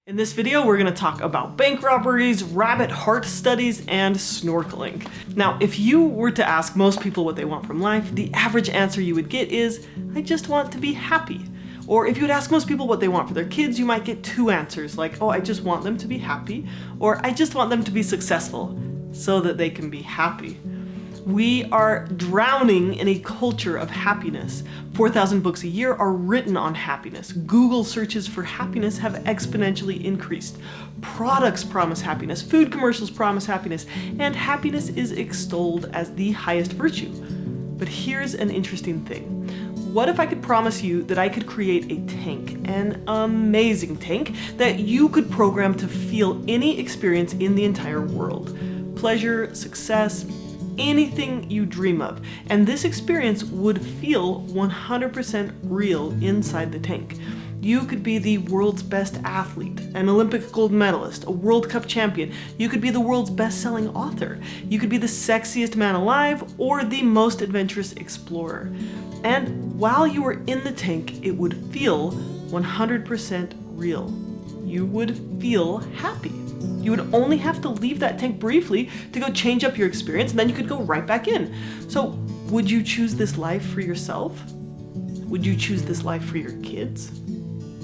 In this video, we're going to talk about bank robberies, rabbit heart studies, and snorkeling. Now, if you were to ask most people what they want from life, the average answer you would get is, I just want to be happy. Or if you would ask most people what they want for their kids, you might get two answers, like, oh, I just want them to be happy, or I just want them to be successful so that they can be happy. We are drowning in a culture of happiness. 4,000 books a year are written on happiness. Google searches for happiness have exponentially increased. Products promise happiness, food commercials promise happiness, and happiness is extolled as the highest virtue. But here's an interesting thing. What if I could promise you that I could create a tank, an amazing tank, that you could program to feel any experience in the entire world? Pleasure, success, anything you dream of. And this experience would feel 100% real inside the tank. You could be the world's best athlete, an Olympic gold medalist, a World Cup champion. You could be the world's best-selling author. You could be the sexiest man alive or the most adventurous explorer. And while you were in the tank, it would feel 100% real. You would feel happy. You would only have to leave that tank briefly to go change up your experience, and then you could go right back in. So, would you choose this life for yourself? Would you choose this life for your kids?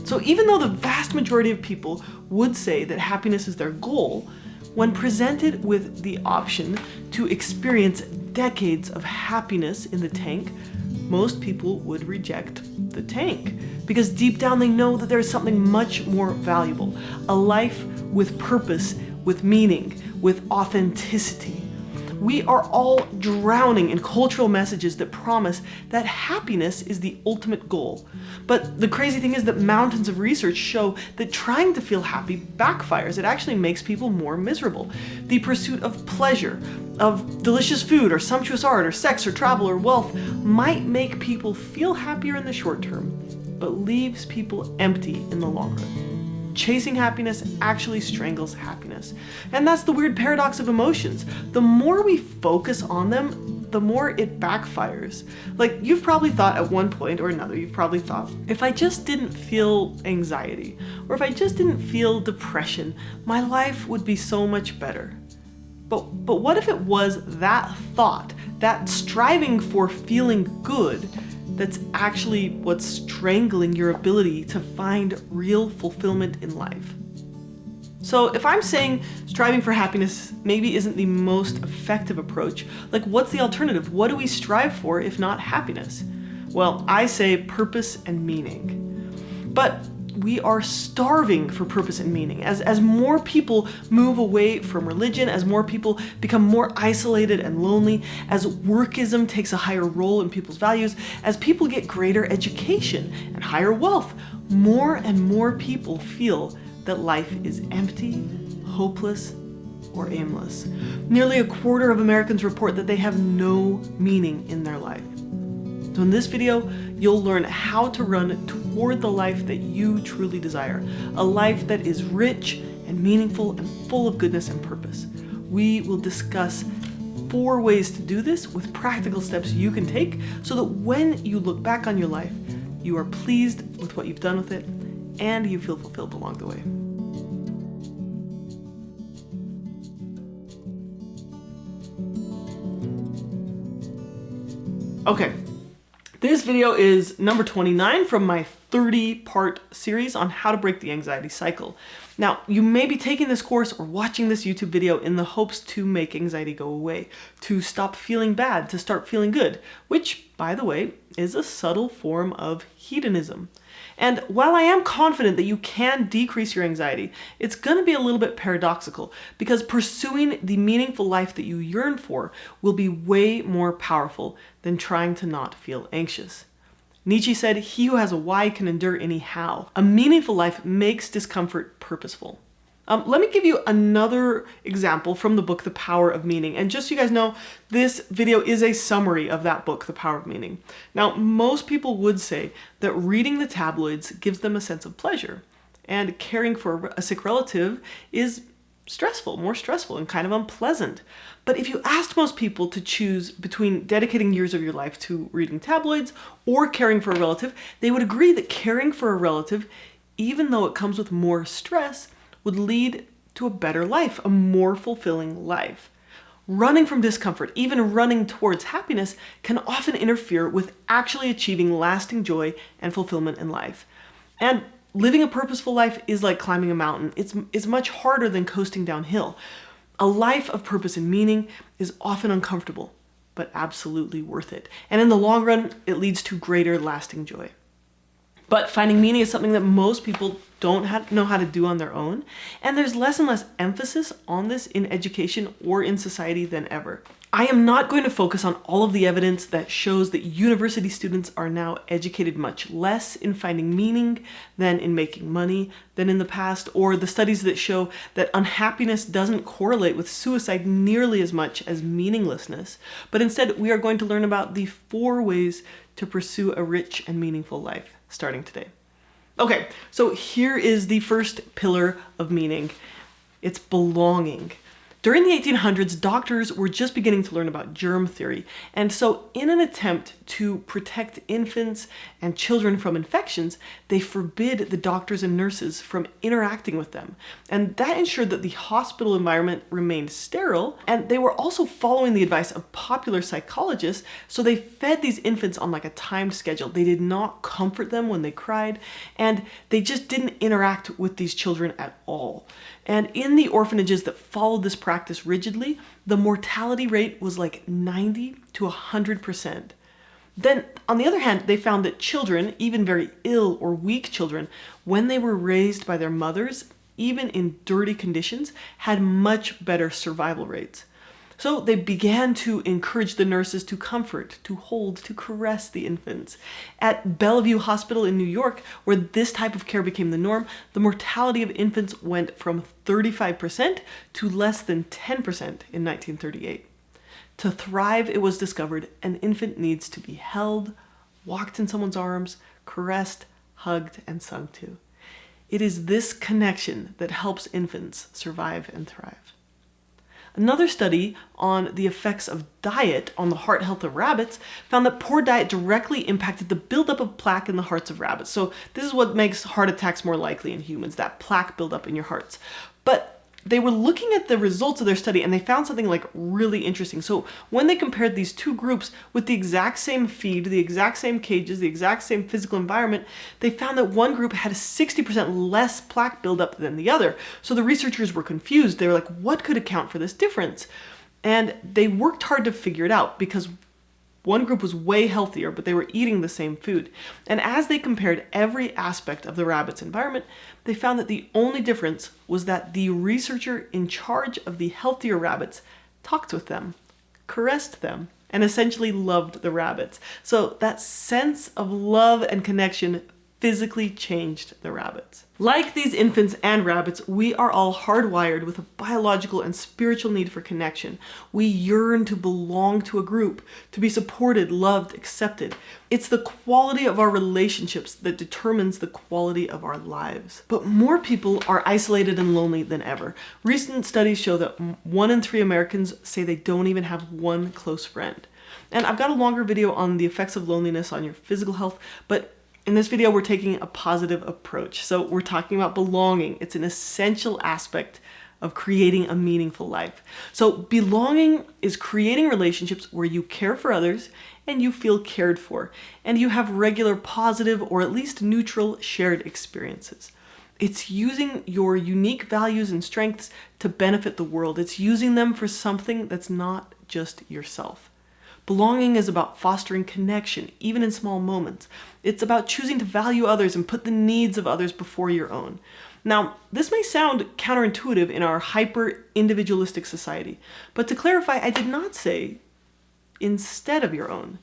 So even though the vast majority of people would say that happiness is their goal, when presented with the option to experience decades of happiness in the tank, most people would reject the tank. Because deep down they know that there is something much more valuable. A life with purpose, with meaning, with authenticity. We are all drowning in cultural messages that promise that happiness is the ultimate goal. But the crazy thing is that mountains of research show that trying to feel happy backfires. It actually makes people more miserable. The pursuit of pleasure, of delicious food or sumptuous art or sex or travel or wealth might make people feel happier in the short term, but leaves people empty in the long run. Chasing happiness actually strangles happiness. And that's the weird paradox of emotions. The more we focus on them, the more it backfires. Like, you've probably thought at one point or another, if I just didn't feel anxiety, or if I just didn't feel depression, my life would be so much better. But what if it was that thought, that striving for feeling good, that's actually what's strangling your ability to find real fulfillment in life? So if I'm saying striving for happiness maybe isn't the most effective approach, like, what's the alternative? What do we strive for if not happiness? Well, I say purpose and meaning. But we are starving for purpose and meaning. As more people move away from religion, as more people become more isolated and lonely, as workism takes a higher role in people's values, as people get greater education and higher wealth, more and more people feel that life is empty, hopeless, or aimless. Nearly a quarter of Americans report that they have no meaning in their life. So in this video, you'll learn how to run toward the life that you truly desire, a life that is rich and meaningful and full of goodness and purpose. We will discuss 4 ways to do this with practical steps you can take so that when you look back on your life, you are pleased with what you've done with it and you feel fulfilled along the way. Okay. This video is number 29 from my 30-part series on how to break the anxiety cycle. Now, you may be taking this course or watching this YouTube video in the hopes to make anxiety go away, to stop feeling bad, to start feeling good, which, by the way, is a subtle form of hedonism. And while I am confident that you can decrease your anxiety, it's going to be a little bit paradoxical because pursuing the meaningful life that you yearn for will be way more powerful than trying to not feel anxious. Nietzsche said, "He who has a why can endure any how." A meaningful life makes discomfort purposeful. Let me give you another example from the book, The Power of Meaning. And just so you guys know, this video is a summary of that book, The Power of Meaning. Now, most people would say that reading the tabloids gives them a sense of pleasure, and caring for a sick relative is stressful, more stressful, and kind of unpleasant. But if you asked most people to choose between dedicating years of your life to reading tabloids or caring for a relative, they would agree that caring for a relative even though it comes with more stress, would lead to a better life, a more fulfilling life. Running from discomfort, even running towards happiness, can often interfere with actually achieving lasting joy and fulfillment in life. And living a purposeful life is like climbing a mountain. It's much harder than coasting downhill. A life of purpose and meaning is often uncomfortable, but absolutely worth it. And in the long run, it leads to greater lasting joy. But finding meaning is something that most people don't know how to do on their own, and there's less and less emphasis on this in education or in society than ever. I am not going to focus on all of the evidence that shows that university students are now educated much less in finding meaning than in making money than in the past, or the studies that show that unhappiness doesn't correlate with suicide nearly as much as meaninglessness. But instead, we are going to learn about the 4 ways to pursue a rich and meaningful life, starting today. Okay, so here is the first pillar of meaning. It's belonging. During the 1800s, doctors were just beginning to learn about germ theory, and so in an attempt to protect infants and children from infections, they forbid the doctors and nurses from interacting with them. And that ensured that the hospital environment remained sterile, and they were also following the advice of popular psychologists, so they fed these infants on like a timed schedule. They did not comfort them when they cried, and they just didn't interact with these children at all. And in the orphanages that followed this practice rigidly, the mortality rate was like 90 to 100%. Then, on the other hand, they found that children, even very ill or weak children, when they were raised by their mothers, even in dirty conditions, had much better survival rates. So they began to encourage the nurses to comfort, to hold, to caress the infants. At Bellevue Hospital in New York, where this type of care became the norm, the mortality of infants went from 35% to less than 10% in 1938. To thrive, it was discovered, an infant needs to be held, walked in someone's arms, caressed, hugged, and sung to. It is this connection that helps infants survive and thrive. Another study on the effects of diet on the heart health of rabbits found that poor diet directly impacted the buildup of plaque in the hearts of rabbits. So this is what makes heart attacks more likely in humans, that plaque buildup in your hearts. But they were looking at the results of their study and they found something like really interesting. So when they compared these 2 groups with the exact same feed, the exact same cages, the exact same physical environment, they found that one group had a 60% less plaque buildup than the other. So the researchers were confused. They were like, what could account for this difference? And they worked hard to figure it out because one group was way healthier, but they were eating the same food. And as they compared every aspect of the rabbit's environment, they found that the only difference was that the researcher in charge of the healthier rabbits talked with them, caressed them, and essentially loved the rabbits. So that sense of love and connection physically changed the rabbits. Like these infants and rabbits, we are all hardwired with a biological and spiritual need for connection. We yearn to belong to a group, to be supported, loved, accepted. It's the quality of our relationships that determines the quality of our lives. But more people are isolated and lonely than ever. Recent studies show that 1 in 3 Americans say they don't even have one close friend. And I've got a longer video on the effects of loneliness on your physical health, but in this video, we're taking a positive approach. So we're talking about belonging. It's an essential aspect of creating a meaningful life. So belonging is creating relationships where you care for others and you feel cared for, and you have regular positive or at least neutral shared experiences. It's using your unique values and strengths to benefit the world. It's using them for something that's not just yourself. Belonging is about fostering connection, even in small moments. It's about choosing to value others and put the needs of others before your own. Now, this may sound counterintuitive in our hyper-individualistic society, but to clarify, I did not say instead of your own.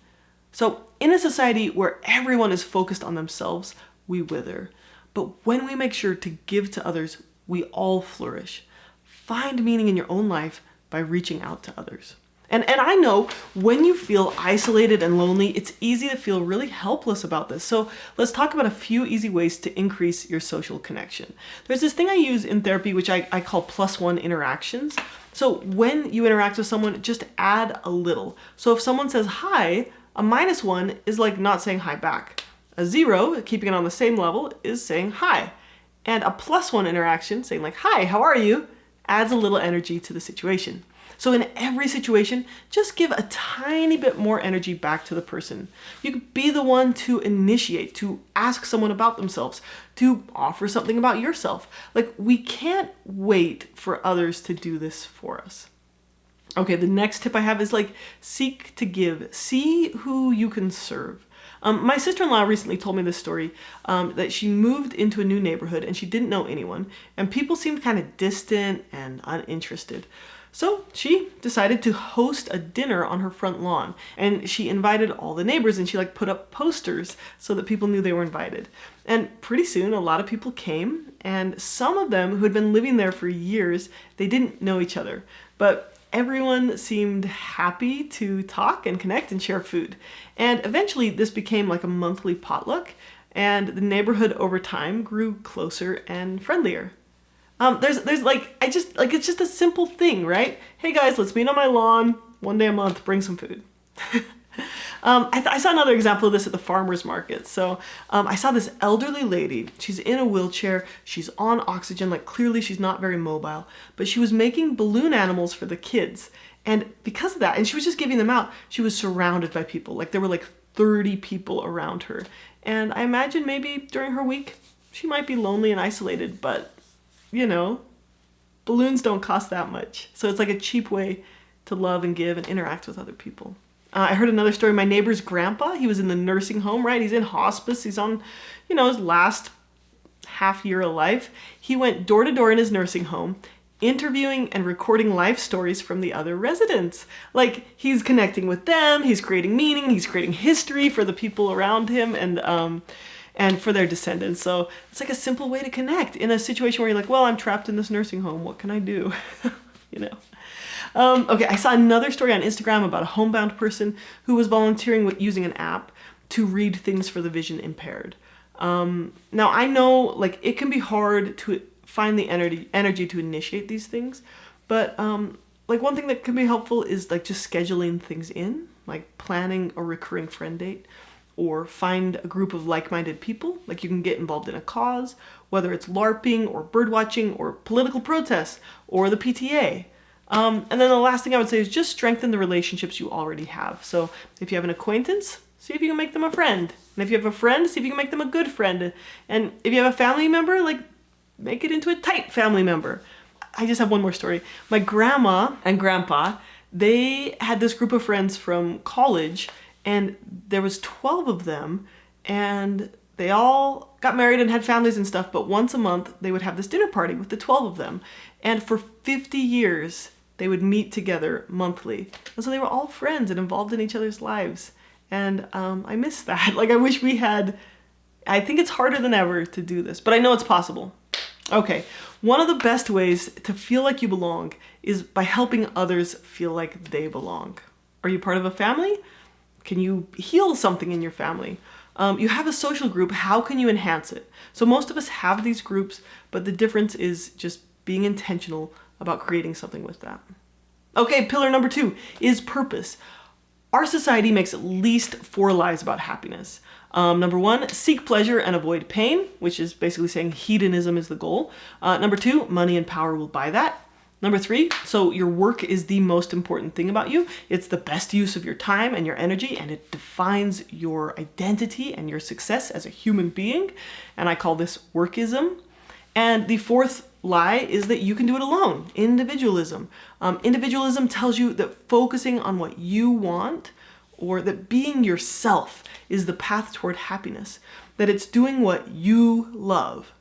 So, in a society where everyone is focused on themselves, we wither. But when we make sure to give to others, we all flourish. Find meaning in your own life by reaching out to others. And I know when you feel isolated and lonely, it's easy to feel really helpless about this. So let's talk about a few easy ways to increase your social connection. There's this thing I use in therapy, which I call +1 interactions. So when you interact with someone, just add a little. So if someone says hi, a -1 is like not saying hi back. A 0, keeping it on the same level, is saying hi. And a +1 interaction, saying like, hi, how are you, adds a little energy to the situation. So in every situation, just give a tiny bit more energy back to the person. You could be the one to initiate, to ask someone about themselves, to offer something about yourself. Like, we can't wait for others to do this for us. Okay, the next tip I have is like, seek to give. See who you can serve. My sister-in-law recently told me this story, that she moved into a new neighborhood and she didn't know anyone, and people seemed kind of distant and uninterested. So she decided to host a dinner on her front lawn, and she invited all the neighbors, and she like put up posters so that people knew they were invited. And pretty soon a lot of people came, and some of them who had been living there for years, they didn't know each other, but everyone seemed happy to talk and connect and share food. And eventually this became like a monthly potluck, and the neighborhood over time grew closer and friendlier. There's like, it's just a simple thing, right? Hey guys, let's meet on my lawn one day a month, bring some food. I saw another example of this at the farmer's market. So I saw this elderly lady. She's in a wheelchair. She's on oxygen. Like, clearly she's not very mobile. But she was making balloon animals for the kids. And because of that, and she was just giving them out, she was surrounded by people. Like, there were like 30 people around her. And I imagine maybe during her week, she might be lonely and isolated. But, you know, balloons don't cost that much. So it's like a cheap way to love and give and interact with other people. I heard another story. My neighbor's grandpa, he was in the nursing home, right? He's in hospice. He's on, you know, his last half year of life. He went door to door in his nursing home, interviewing and recording life stories from the other residents. Like, he's connecting with them, he's creating meaning, he's creating history for the people around him and for their descendants. So it's like a simple way to connect in a situation where you're like, well, I'm trapped in this nursing home. What can I do? You know? Okay, I saw another story on Instagram about a homebound person who was volunteering with using an app to read things for the vision impaired. Now I know, like, it can be hard to find the energy to initiate these things, but like, one thing that can be helpful is like just scheduling things in, like planning a recurring friend date, or find a group of like-minded people. Like, you can get involved in a cause, whether it's LARPing or birdwatching or political protests or the PTA. And then the last thing I would say is just strengthen the relationships you already have. So if you have an acquaintance, see if you can make them a friend. And if you have a friend, see if you can make them a good friend. And if you have a family member, like, make it into a tight family member. I just have one more story. My grandma and grandpa, they had this group of friends from college, and there was 12 of them, and they all got married and had families and stuff, but once a month they would have this dinner party with the 12 of them. And for 50 years, they would meet together monthly. And so they were all friends and involved in each other's lives. And I miss that. Like, I wish we had, I think it's harder than ever to do this, but I know it's possible. Okay, one of the best ways to feel like you belong is by helping others feel like they belong. Are you part of a family? Can you heal something in your family? You have a social group, how can you enhance it? So most of us have these groups, but the difference is just being intentional about creating something with that. Okay, pillar number 2 is purpose. Our society makes at least 4 lies about happiness. Number 1, seek pleasure and avoid pain, which is basically saying hedonism is the goal. Number 2, money and power will buy that. Number 3, so your work is the most important thing about you. It's the best use of your time and your energy, and it defines your identity and your success as a human being. And I call this workism. And the 4th lie is that you can do it alone, individualism. Individualism tells you that focusing on what you want, or that being yourself, is the path toward happiness, that it's doing what you love.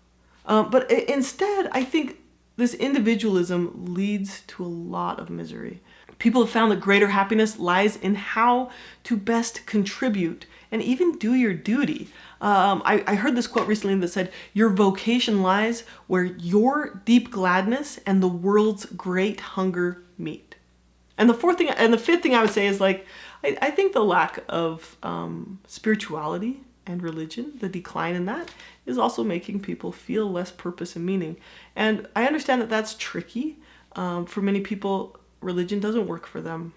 But instead, I think this individualism leads to a lot of misery. People have found that greater happiness lies in how to best contribute and even do your duty. I heard this quote recently that said, your vocation lies where your deep gladness and the world's great hunger meet. And the 5th thing I would say is, like, I think the lack of spirituality and religion, the decline in that, is also making people feel less purpose and meaning. And I understand that that's tricky. For many people, religion doesn't work for them,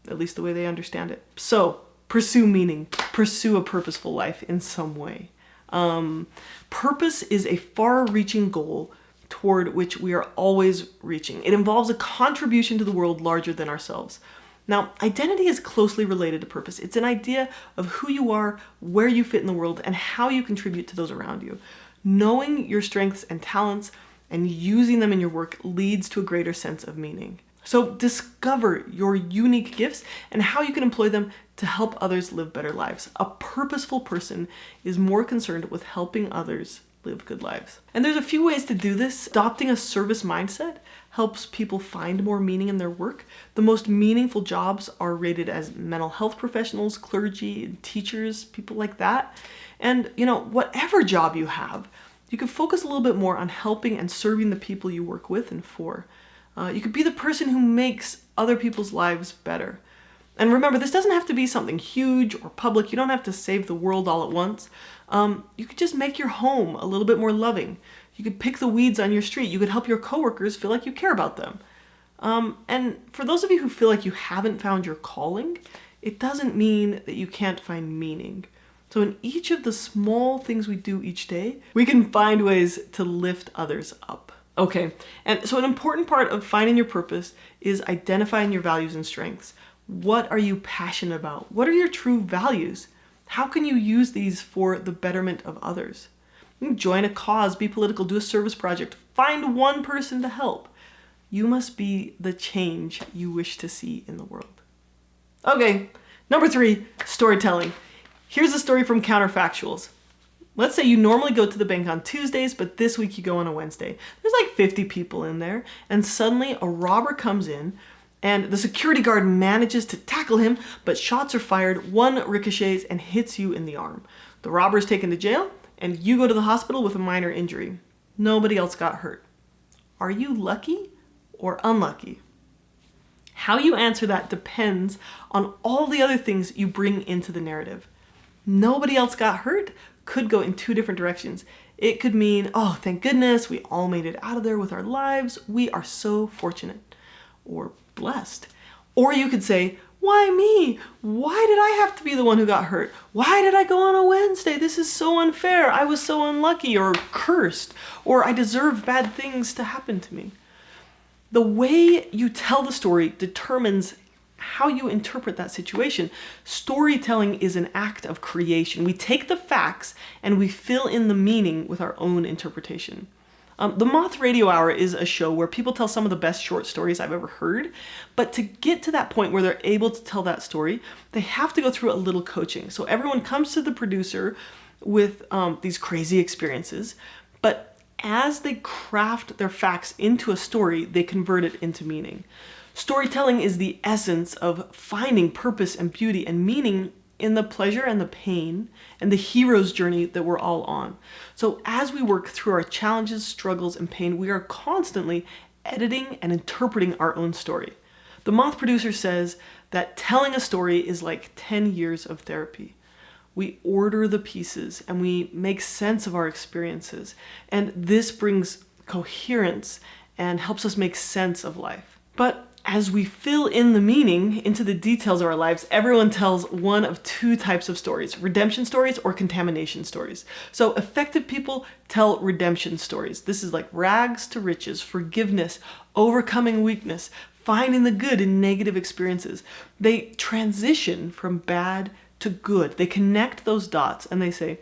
at least the way they understand it. So pursue meaning, pursue a purposeful life in some way. Purpose is a far-reaching goal toward which we are always reaching. It involves a contribution to the world larger than ourselves. Now, identity is closely related to purpose. It's an idea of who you are, where you fit in the world, and how you contribute to those around you. Knowing your strengths and talents and using them in your work leads to a greater sense of meaning. So discover your unique gifts and how you can employ them to help others live better lives. A purposeful person is more concerned with helping others live good lives. And there's a few ways to do this. Adopting a service mindset helps people find more meaning in their work. The most meaningful jobs are rated as mental health professionals, clergy, and teachers, people like that. And whatever job you have, you can focus a little bit more on helping and serving the people you work with and for. You could be the person who makes other people's lives better. And remember, this doesn't have to be something huge or public. You don't have to save the world all at once. You could just make your home a little bit more loving. You could pick the weeds on your street. You could help your coworkers feel like you care about them. And for those of you who feel like you haven't found your calling, it doesn't mean that you can't find meaning. So in each of the small things we do each day, we can find ways to lift others up. Okay, and so an important part of finding your purpose is identifying your values and strengths. What are you passionate about? What are your true values? How can you use these for the betterment of others? You can join a cause, be political, do a service project, find one person to help. You must be the change you wish to see in the world. Okay, number 3, storytelling. Here's a story from Counterfactuals. Let's say you normally go to the bank on Tuesdays, but this week you go on a Wednesday. There's like 50 people in there, and suddenly a robber comes in, and the security guard manages to tackle him, but shots are fired, one ricochets and hits you in the arm. The robber is taken to jail, and you go to the hospital with a minor injury. Nobody else got hurt. Are you lucky or unlucky? How you answer that depends on all the other things you bring into the narrative. Nobody else got hurt could go in 2 different directions. It could mean, oh, thank goodness, we all made it out of there with our lives. We are so fortunate or blessed. Or you could say, why me? Why did I have to be the one who got hurt? Why did I go on a Wednesday? This is so unfair. I was so unlucky or cursed, or I deserve bad things to happen to me. The way you tell the story determines how you interpret that situation. Storytelling is an act of creation. We take the facts and we fill in the meaning with our own interpretation. The Moth Radio Hour is a show where people tell some of the best short stories I've ever heard, but to get to that point where they're able to tell that story, they have to go through a little coaching. So everyone comes to the producer with these crazy experiences, but as they craft their facts into a story, they convert it into meaning. Storytelling is the essence of finding purpose and beauty and meaning in the pleasure and the pain and the hero's journey that we're all on. So as we work through our challenges, struggles, and pain, we are constantly editing and interpreting our own story. The Moth producer says that telling a story is like 10 years of therapy. We order the pieces and we make sense of our experiences. And this brings coherence and helps us make sense of life. But as we fill in the meaning into the details of our lives, everyone tells one of 2 types of stories: redemption stories or contamination stories. So effective people tell redemption stories. This is like rags to riches, forgiveness, overcoming weakness, finding the good in negative experiences. They transition from bad to good. They connect those dots and they say,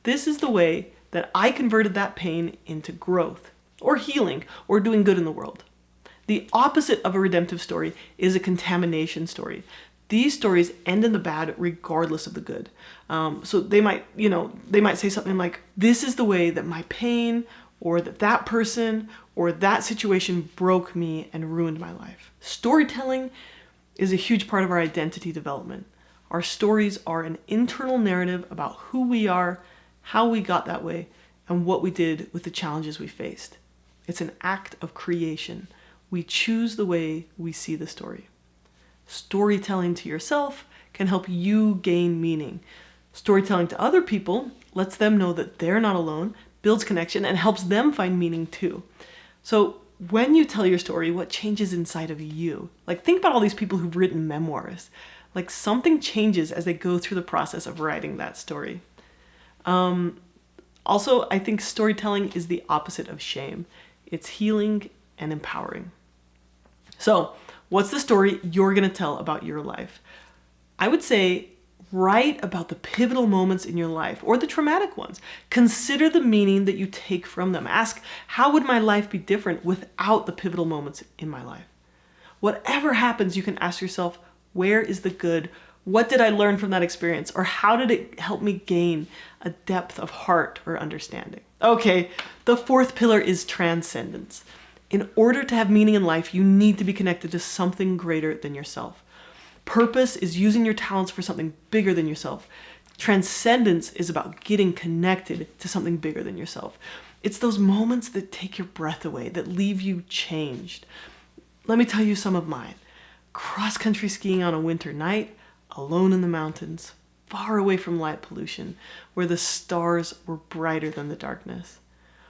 this is the way that I converted that pain into growth or healing or doing good in the world. The opposite of a redemptive story is a contamination story. These stories end in the bad regardless of the good. So they might say something like, this is the way that my pain or that person or that situation broke me and ruined my life. Storytelling is a huge part of our identity development. Our stories are an internal narrative about who we are, how we got that way, and what we did with the challenges we faced. It's an act of creation. We choose the way we see the story. Storytelling to yourself can help you gain meaning. Storytelling to other people lets them know that they're not alone, builds connection, and helps them find meaning too. So when you tell your story, what changes inside of you? Like, think about all these people who've written memoirs. Like, something changes as they go through the process of writing that story. Also, I think storytelling is the opposite of shame. It's healing and empowering. So, what's the story you're going to tell about your life? I would say write about the pivotal moments in your life or the traumatic ones. Consider the meaning that you take from them. Ask, how would my life be different without the pivotal moments in my life? Whatever happens, you can ask yourself, where is the good? What did I learn from that experience? Or how did it help me gain a depth of heart or understanding? Okay, the fourth pillar is transcendence. In order to have meaning in life, you need to be connected to something greater than yourself. Purpose is using your talents for something bigger than yourself. Transcendence is about getting connected to something bigger than yourself. It's those moments that take your breath away, that leave you changed. Let me tell you some of mine. Cross-country skiing on a winter night, alone in the mountains, far away from light pollution, where the stars were brighter than the darkness.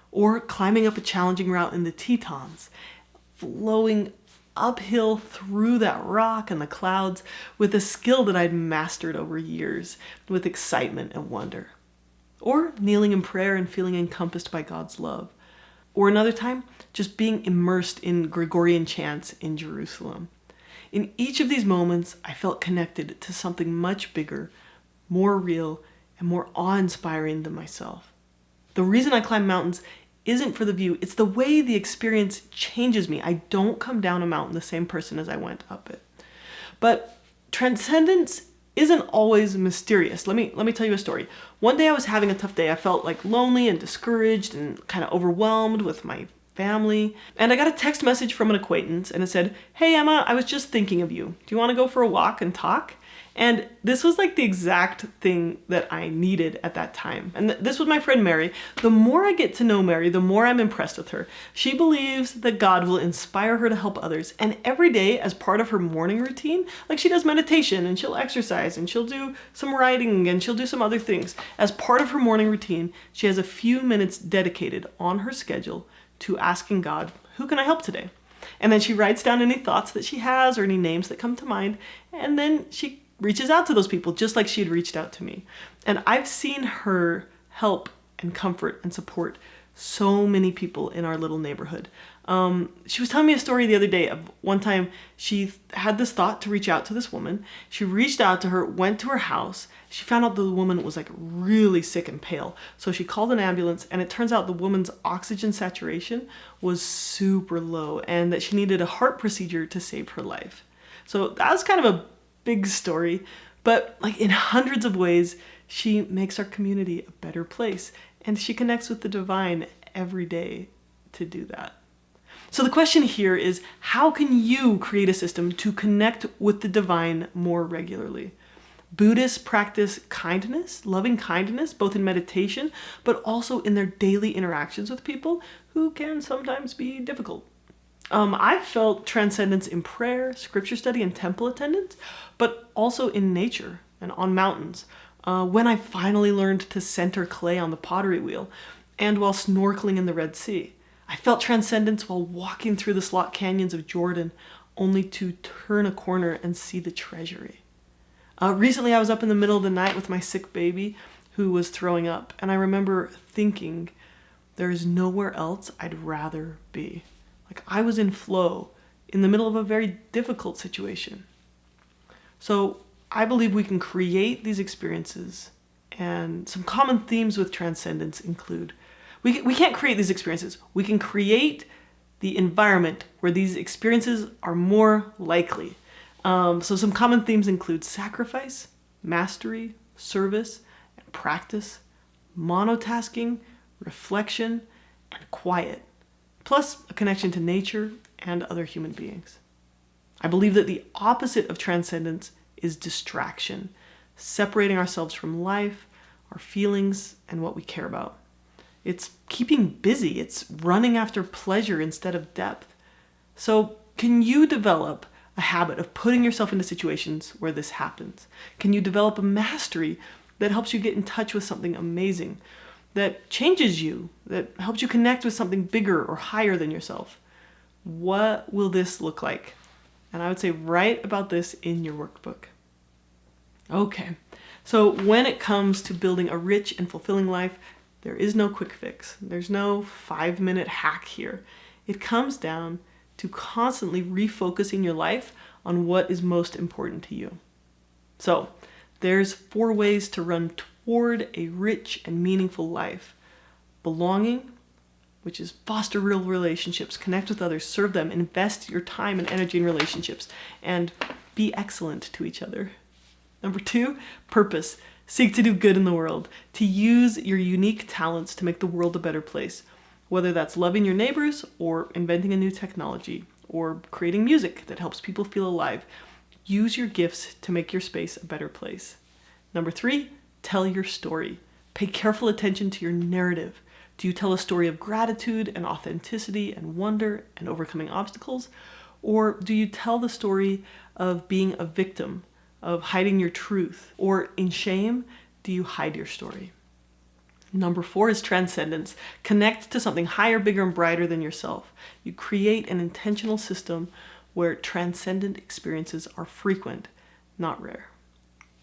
Or climbing up a challenging route in the Tetons, flowing uphill through that rock and the clouds with a skill that I'd mastered over years with excitement and wonder. Or kneeling in prayer and feeling encompassed by God's love. Or another time, just being immersed in Gregorian chants in Jerusalem. In each of these moments, I felt connected to something much bigger, more real, and more awe-inspiring than myself. The reason I climb mountains isn't for the view, it's the way the experience changes me. I don't come down a mountain the same person as I went up it. But transcendence isn't always mysterious. Let me tell you a story. One day I was having a tough day. I felt like lonely and discouraged and kind of overwhelmed with my family. And I got a text message from an acquaintance and it said, "Hey Emma, I was just thinking of you. Do you want to go for a walk and talk?" And this was like the exact thing that I needed at that time. And this was my friend Mary. The more I get to know Mary, the more I'm impressed with her. She believes that God will inspire her to help others. And every day, as part of her morning routine, like she does meditation and she'll exercise and she'll do some writing and she'll do some other things. As part of her morning routine, she has a few minutes dedicated on her schedule to asking God, who can I help today? And then she writes down any thoughts that she has or any names that come to mind. And then she reaches out to those people just like she had reached out to me. And I've seen her help and comfort and support so many people in our little neighborhood. She was telling me a story the other day of one time she had this thought to reach out to this woman. She reached out to her, went to her house. She found out the woman was like really sick and pale. So she called an ambulance and it turns out the woman's oxygen saturation was super low and that she needed a heart procedure to save her life. So that was kind of a big story, but like in hundreds of ways, she makes our community a better place and she connects with the divine every day to do that. So the question here is, how can you create a system to connect with the divine more regularly? Buddhists practice kindness, loving kindness, both in meditation, but also in their daily interactions with people who can sometimes be difficult. I've felt transcendence in prayer, scripture study, and temple attendance, but also in nature and on mountains. When I finally learned to center clay on the pottery wheel and while snorkeling in the Red Sea. I felt transcendence while walking through the slot canyons of Jordan, only to turn a corner and see the treasury. Recently, I was up in the middle of the night with my sick baby who was throwing up, and I remember thinking, there is nowhere else I'd rather be. Like I was in flow in the middle of a very difficult situation. So I believe we can create these experiences, and some common themes with transcendence include, we can't create these experiences. We can create the environment where these experiences are more likely. So some common themes include sacrifice, mastery, service, and practice, monotasking, reflection, and quiet, plus a connection to nature and other human beings. I believe that the opposite of transcendence is distraction, separating ourselves from life, our feelings, and what we care about. It's keeping busy. It's running after pleasure instead of depth. So can you develop a habit of putting yourself into situations where this happens? Can you develop a mastery that helps you get in touch with something amazing, that changes you, that helps you connect with something bigger or higher than yourself? What will this look like? And I would say write about this in your workbook. Okay, so when it comes to building a rich and fulfilling life, There is no quick fix. There's no 5-minute hack here. It comes down to constantly refocusing your life on what is most important to you. So, there's 4 ways to run toward a rich and meaningful life. Belonging, which is foster real relationships, connect with others, serve them, invest your time and energy in relationships, and be excellent to each other. Number 2, purpose. Seek to do good in the world, to use your unique talents to make the world a better place, whether that's loving your neighbors or inventing a new technology or creating music that helps people feel alive. Use your gifts to make your space a better place. Number 3, tell your story. Pay careful attention to your narrative. Do you tell a story of gratitude and authenticity and wonder and overcoming obstacles? Or do you tell the story of being a victim, of hiding your truth? Or in shame, do you hide your story? Number 4 is transcendence. Connect to something higher, bigger, and brighter than yourself. You create an intentional system where transcendent experiences are frequent, not rare.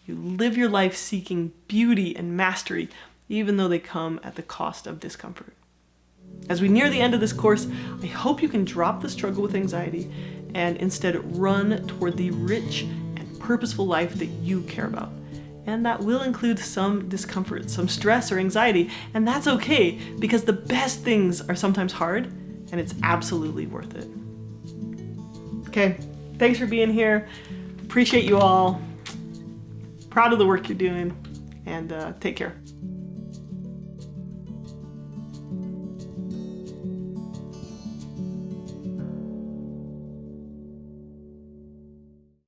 You live your life seeking beauty and mastery, even though they come at the cost of discomfort. As we near the end of this course, I hope you can drop the struggle with anxiety and instead run toward the rich and purposeful life that you care about. And that will include some discomfort, some stress or anxiety, and that's okay because the best things are sometimes hard and it's absolutely worth it. Okay, thanks for being here. Appreciate you all. Proud of the work you're doing, and take care.